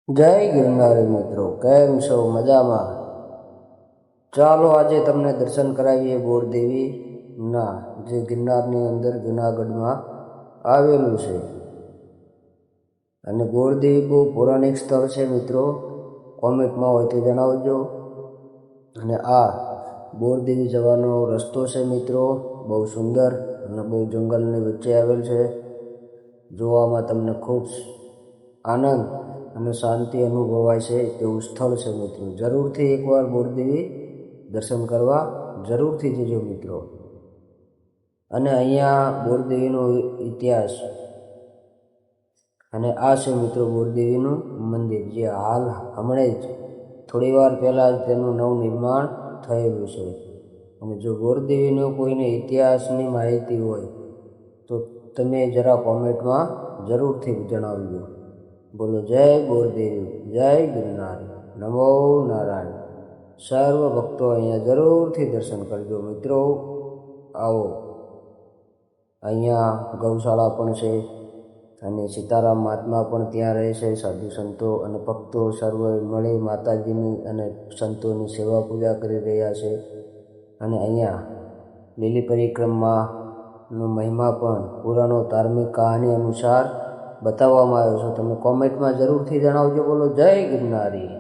જય ગિરનારી મિત્રો, કેમ છો? મજામાં? ચાલો આજે તમને દર્શન કરાવીએ બોરદેવીના, જે ગિરનારની અંદર જુનાગઢમાં આવેલું છે. અને બોરદેવી બહુ પૌરાણિક સ્થળ છે મિત્રો. કોમેન્ટમાં હોય તો જણાવજો. અને આ બોરદેવી જવાનો રસ્તો છે મિત્રો, બહુ સુંદર અને બહુ જંગલની વચ્ચે આવેલ છે. જોવામાં તમને ખૂબ આનંદ અને શાંતિ અનુભવાય છે તેવું સ્થળ છે મિત્રો. જરૂરથી એકવાર બોરદેવી દર્શન કરવા જરૂરથી જજો મિત્રો. અને અહીંયા બોરદેવીનો ઇતિહાસ, અને આ છે મિત્રો બોરદેવીનું મંદિર, જે હાલ હમણાં જ થોડી વાર પહેલાં જ તેનું નવનિર્માણ થયેલું છે. અને જો બોરદેવીનો કોઈને ઇતિહાસની માહિતી હોય તો તમે જરા કોમેન્ટમાં જરૂરથી જણાવજો. બોલો જય બોરદેવી, જય ગિરનાર, નમો નારાયણ. સર્વ ભક્તો અહીંયા જરૂરથી દર્શન કરજો મિત્રો. આવો, અહીંયા ગૌશાળા પણ છે અને સીતારામ મહાત્મા પણ ત્યાં રહે છે. સાધુ સંતો અને ભક્તો સર્વે મળી માતાજીની અને સંતોની સેવા પૂજા કરી રહ્યા છે. અને અહીંયા લીલી પરિક્રમાનો મહિમા પણ પુરાણો ધાર્મિક કહાની અનુસાર બતાવવામાં આવ્યો છે. તમે કોમેન્ટમાં જરૂરથી જણાવજો. બોલો જય ગિરનારી.